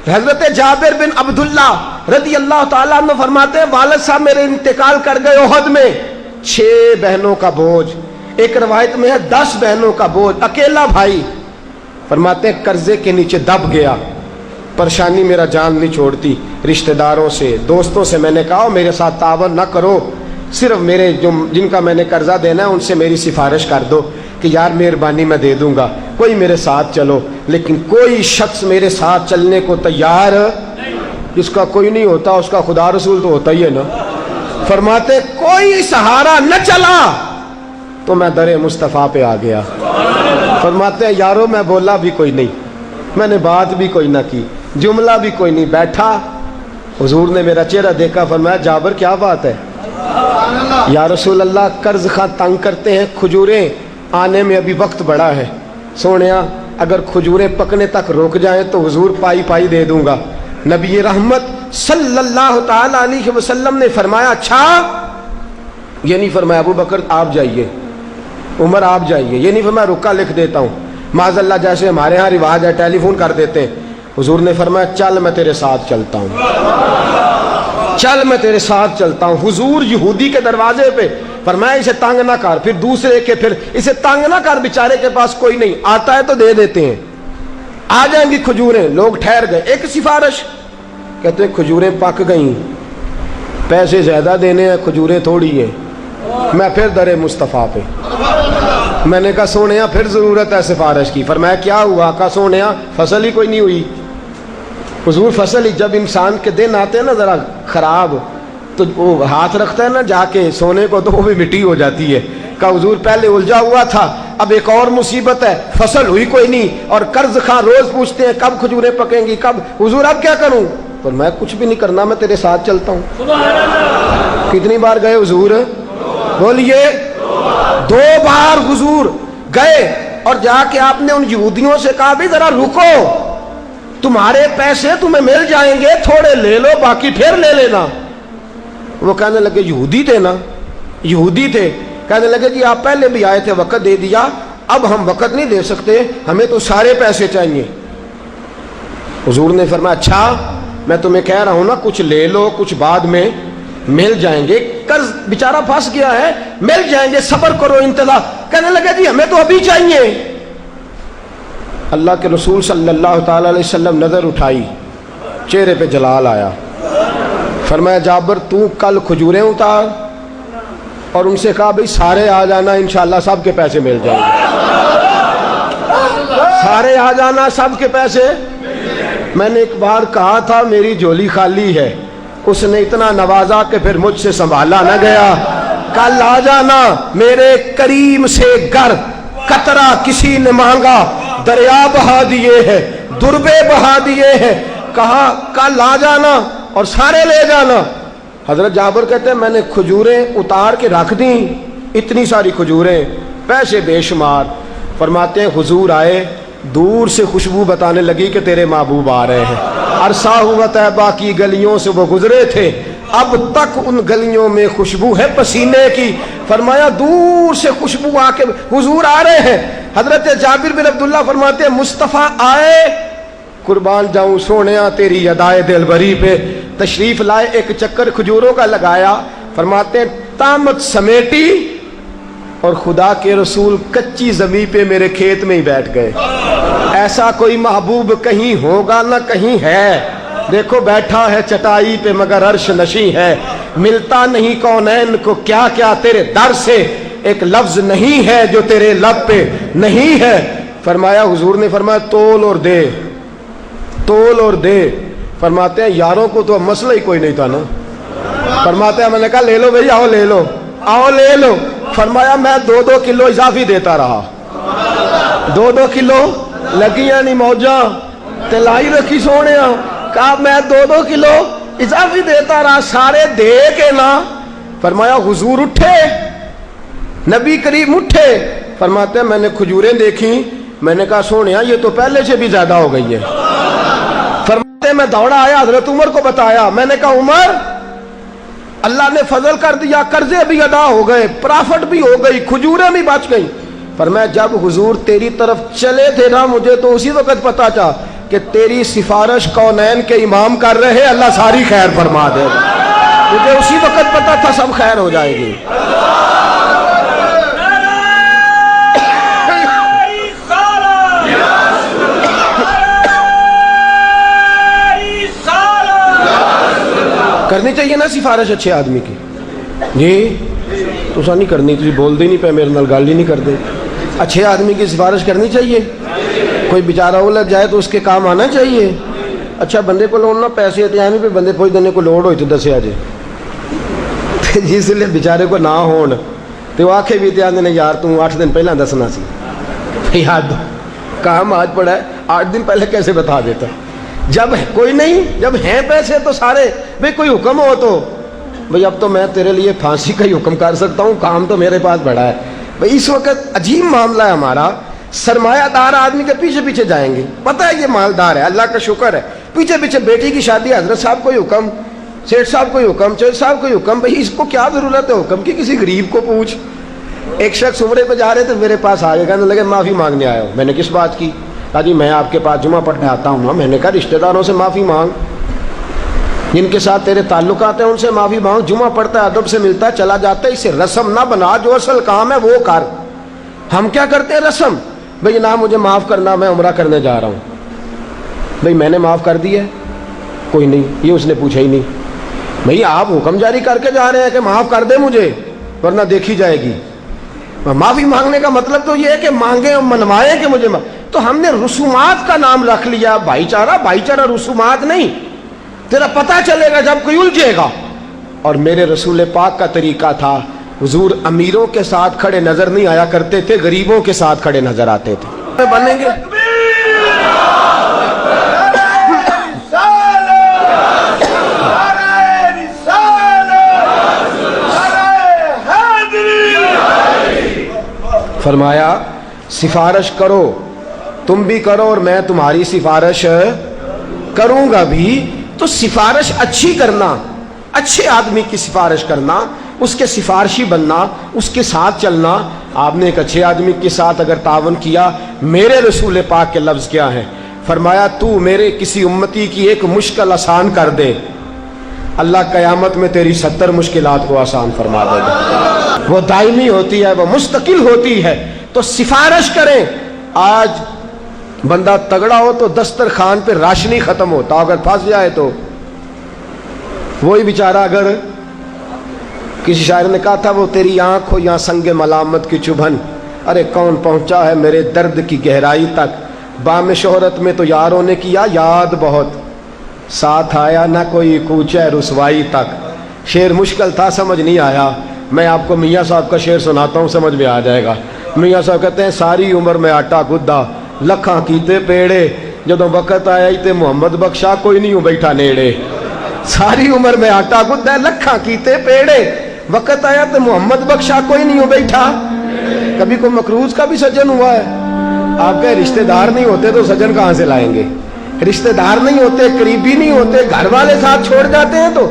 حضرت جابر بن عبداللہ رضی اللہ تعالیٰ عنہ فرماتے ہیں والد صاحب میرے انتقال کر گئے احد میں، 6 بہنوں کا بوجھ، ایک روایت میں ہے 10 بہنوں کا بوجھ، اکیلا بھائی۔ فرماتے ہیں قرضے کے نیچے دب گیا، پریشانی میرا جان نہیں چھوڑتی، رشتہ داروں سے دوستوں سے میں نے کہا میرے ساتھ تعاون نہ کرو، صرف میرے جن کا میں نے قرضہ دینا ہے ان سے میری سفارش کر دو کہ یار مہربانی میں دے دوں گا، کوئی میرے ساتھ چلو۔ لیکن کوئی شخص میرے ساتھ چلنے کو تیار، جس کا کوئی نہیں ہوتا اس کا خدا رسول تو ہوتا ہی ہے نا۔ فرماتے کوئی سہارا نہ چلا تو میں در مصطفیٰ پہ آ گیا۔ فرماتے ہیں یارو میں بولا بھی کوئی نہیں، میں نے بات بھی کوئی نہ کی، جملہ بھی کوئی نہیں، بیٹھا، حضور نے میرا چہرہ دیکھا، فرمایا جابر کیا بات ہے؟ یا رسول اللہ قرض خواہ تنگ کرتے ہیں، کھجوریں آنے میں ابھی وقت بڑا ہے، سونیا اگر کھجوریں پکنے تک روک جائیں تو حضور پائی پائی دے دوں گا۔ نبی رحمت صلی اللہ تعالی علیہ وسلم نے فرمایا اچھا، یہ نہیں فرمایا ابو بکر آپ جائیے، عمر آپ جائیے، یہ نہیں فرمایا رکا لکھ دیتا ہوں، معاذ اللہ جیسے ہمارے ہاں رواج ہے ٹیلی فون کر دیتے ہیں۔ حضور نے فرمایا چل میں تیرے ساتھ چلتا ہوں، چل میں تیرے ساتھ چلتا ہوں۔ حضور یہودی کے دروازے پہ فرمایا اسے تنگ نہ کر، پھر دوسرے کے، پھر اسے تنگ نہ کر، بیچارے کے پاس کوئی نہیں، آتا ہے تو دے دیتے ہیں، آ جائیں گی کھجوریں۔ لوگ ٹھہر گئے، ایک سفارش، کہتے ہیں کھجوریں پک گئیں، پیسے زیادہ دینے ہیں، کھجوریں تھوڑی ہیں۔ میں پھر در مصطفیٰ پہ، میں نے کہا سونیا پھر ضرورت ہے سفارش کی۔ فرمایا کیا ہوا؟ کہا سونیا فصل ہی کوئی نہیں ہوئی۔ حضور فصل ہی، جب انسان کے دن آتے ہیں نا ذرا خراب تو وہ ہاتھ رکھتا ہے نا جا کے سونے کو تو وہ بھی مٹی ہو جاتی ہے۔ کہا حضور پہلے الجھا ہوا تھا، اب ایک اور مصیبت ہے، فصل ہوئی کوئی نہیں، اور قرض خواہ روز پوچھتے ہیں کب کھجوریں پکیں گی کب۔ حضور اب کیا کروں؟ پر میں کچھ بھی نہیں کرنا، میں تیرے ساتھ چلتا ہوں۔ کتنی بار گئے حضور؟ بولیے 2 بار حضور گئے، اور جا کے آپ نے ان یہودیوں سے کہا بھی ذرا رکو، تمہارے پیسے تمہیں مل جائیں گے، تھوڑے لے لو باقی پھر لے لینا۔ وہ کہنے لگے یہودی تھے نا، یہودی تھے، کہنے لگے جی آپ پہلے بھی آئے تھے وقت دے دیا، اب ہم وقت نہیں دے سکتے، ہمیں تو سارے پیسے چاہیے۔ حضور نے فرمایا اچھا میں تمہیں کہہ رہا ہوں نا کچھ لے لو، کچھ بعد میں مل جائیں گے، قرض بیچارہ پھنس گیا ہے، مل جائیں گے، صبر کرو انتظار۔ کہنے لگے جی ہمیں تو ابھی چاہیے۔ اللہ کے رسول صلی اللہ تعالی علیہ وسلم نظر اٹھائی، چہرے پہ جلال آیا، فرمایا جابر تو کل کھجوریں اتار، اور ان سے کہا بھئی سارے آ جانا انشاءاللہ سب کے پیسے مل جائیں گے، سارے آ جانا سب کے پیسے۔ میں نے ایک بار کہا تھا میری جھولی خالی ہے، اس نے اتنا نوازا کہ پھر مجھ سے سنبھالا نہ گیا۔ کل آ جانا میرے کریم سے گر، قطرہ کسی نے مانگا دریا بہا دیے ہیں، دربے بہا دیے ہیں، کہا کل آ جانا اور سارے لے جانا۔ حضرت جابر کہتے ہیں میں نے کھجوریں اتار کے رکھ دیں، اتنی ساری کھجوریں، پیسے بے شمار۔ فرماتے ہیں حضور آئے، دور سے خوشبو بتانے لگی کہ تیرے محبوب آ رہے ہیں۔ عرصہ ہوا طیبہ کی گلیوں سے وہ گزرے تھے، اب تک ان گلیوں میں خوشبو ہے پسینے کی۔ فرمایا دور سے خوشبو آ کے حضور آ رہے ہیں۔ حضرت جابر بن عبداللہ فرماتے ہیں مصطفیٰ آئے، قربان جاؤں سونیا تیری ادائے دل بری پہ، تشریف لائے، ایک چکر کھجوروں کا لگایا۔ فرماتے ہیں طامت سمیٹی اور خدا کے رسول کچی زمین پہ میرے کھیت میں ہی بیٹھ گئے۔ ایسا کوئی محبوب کہیں ہوگا نہ کہیں ہے، دیکھو بیٹھا ہے چٹائی پہ مگر عرش نشیں ہے، ملتا نہیں کونین کو کیا کیا تیرے در سے، ایک لفظ نہیں ہے جو تیرے لب پہ نہیں ہے۔ فرمایا حضور نے فرمایا تول اور دے، تول اور دے۔ فرماتے ہیں یاروں کو تو اب مسئلہ ہی کوئی نہیں تھا نا، فرماتے ہیں میں نے کہا لے لو بھائی، آؤ لے لو، آؤ لے لو۔ فرمایا میں 2-2 کلو اضافی دیتا رہا، 2-2 کلو لگیاں نہیں موجاں تلائی رکھی سونے، کہا میں 2-2 کلو اضافی دیتا رہا، سارے دے کے نا۔ فرمایا حضور اٹھے، نبی کریم اٹھے، فرماتے ہیں میں نے کھجوریں دیکھی، میں نے کہا سونیا یہ تو پہلے سے بھی زیادہ ہو گئی ہے۔ فرماتے ہیں میں دوڑا آیا، حضرت عمر کو بتایا، میں نے کہا عمر اللہ نے فضل کر دیا، قرضے بھی ادا ہو گئے، پرافٹ بھی ہو گئی، کھجوریں بھی بچ گئی۔ فرمایا جب حضور تیری طرف چلے تھے نا، مجھے تو اسی وقت پتا چلا کہ تیری سفارش کونین کے امام کر رہے، اللہ ساری خیر فرما دے گا۔ مجھے اسی وقت پتا تھا سب خیر ہو جائے گی۔ کرنی چاہیے نا سفارش اچھے آدمی کی؟ جی تو نہیں کرنی، تھی بول دی نہیں پہ میرے نال گل ہی نہیں کرتے۔ اچھے آدمی کی سفارش کرنی چاہیے، کوئی بیچارہ الجھ جائے تو اس کے کام آنا چاہیے۔ اچھا بندے کو لوڑ نہ پیسے اتنے پہ بندے پوچھ دینے کو لوڑ ہوئی تو دسیا جی جس لیے بیچارے کو نہ ہون تو آخے بھی اتنے نے یار تم 8 دن پہلے دسنا سی، یاد کام آج پڑا ہے 8 دن پہلے کیسے بتا دیتا؟ جب کوئی نہیں، جب ہیں پیسے تو سارے بھئی کوئی حکم ہو تو بھئی اب تو میں تیرے لیے پھانسی کا ہی حکم کر سکتا ہوں، کام تو میرے پاس بڑا ہے۔ بھئی اس وقت عجیب معاملہ ہے ہمارا، سرمایہ دار آدمی کے پیچھے پیچھے جائیں گے، پتہ ہے یہ مالدار ہے، اللہ کا شکر ہے، پیچھے پیچھے بیٹی کی شادی، حضرت صاحب کوئی حکم، سیٹھ صاحب کوئی حکم، چودھری صاحب کوئی حکم، بھئی اس کو کیا ضرورت ہے حکم کی؟ کسی غریب کو پوچھ۔ ایک شخص عمرے پہ جا رہے تھے، میرے پاس آ گئے، کہنے لگے معافی مانگنے آیا ہوں۔ میں نے کس بات کی؟ کہا جی میں آپ کے پاس جمعہ پڑھنے آتا ہوں نا۔ میں نے کہا رشتہ داروں سے معافی مانگ، جن کے ساتھ تیرے تعلقات ہیں ان سے معافی مانگ، جمعہ پڑھتا ہے ادب سے ملتا ہے چلا جاتا ہے، اسے رسم نہ بنا، جو اصل کام ہے وہ کر۔ ہم کیا کرتے ہیں رسم، بھئی نہ مجھے معاف کرنا میں عمرہ کرنے جا رہا ہوں، بھئی میں نے معاف کر دیا ہے؟ کوئی نہیں، یہ اس نے پوچھا ہی نہیں۔ بھئی آپ حکم جاری کر کے جا رہے ہیں کہ معاف کر دے مجھے ورنہ دیکھی جائے گی۔ معافی مانگنے کا مطلب تو یہ ہے کہ مانگیں اور منوائیں کہ مجھے تو ہم نے رسومات کا نام رکھ لیا، بھائی چارہ رسومات نہیں، تیرا پتہ چلے گا جب کوئی الجھے گا۔ اور میرے رسول پاک کا طریقہ تھا، حضور امیروں کے ساتھ کھڑے نظر نہیں آیا کرتے تھے، غریبوں کے ساتھ کھڑے نظر آتے تھے۔ بنیں گے فرمایا سفارش کرو، تم بھی کرو اور میں تمہاری سفارش کروں گا بھی۔ تو سفارش اچھی کرنا، اچھے آدمی کی سفارش کرنا، اس کے سفارشی بننا، اس کے ساتھ چلنا۔ آپ نے ایک اچھے آدمی کے ساتھ اگر تعاون کیا، میرے رسول پاک کے لفظ کیا ہیں؟ فرمایا تو میرے کسی امتی کی ایک مشکل آسان کر دے، اللہ قیامت میں تیری 70 مشکلات کو آسان فرما دے گا۔ وہ دائمی ہوتی ہے، وہ مستقل ہوتی ہے۔ تو سفارش کریں۔ آج بندہ تگڑا ہو تو دسترخوان پہ راشنی ختم ہوتا، اگر پھنس جائے تو وہی بیچارہ، اگر کسی شاعر نے کہا تھا وہ تیری آنکھ ہو یا سنگ ملامت کی چبھن، ارے کون پہنچا ہے میرے درد کی گہرائی تک، بام شہرت میں تو یاروں نے کیا یاد بہت، ساتھ آیا نہ کوئی کوچہ رسوائی تک۔ شعر مشکل تھا، سمجھ نہیں آیا، میں آپ کو میاں صاحب کا شعر سناتا ہوں، سمجھ میں آ جائے گا۔ میاں صاحب کہتے ہیں ساری عمر میں آٹا گدا لکھاں کیتے پیڑے، جدوں وقت آیا تے محمد بخشا کوئی نہیں ہوں بیٹھا نیڑے۔ ساری عمر میں آٹا گدا لکھاں کیتے پیڑے، وقت آیا تے محمد بخشا کوئی نہیں ہوں بیٹھا۔ کبھی کوئی مقروض کا بھی سجن ہوا ہے؟ آپ کے رشتہ دار نہیں ہوتے تو سجن کہاں سے لائیں گے؟ رشتہ دار نہیں ہوتے، قریبی نہیں ہوتے، گھر والے ساتھ چھوڑ جاتے ہیں تو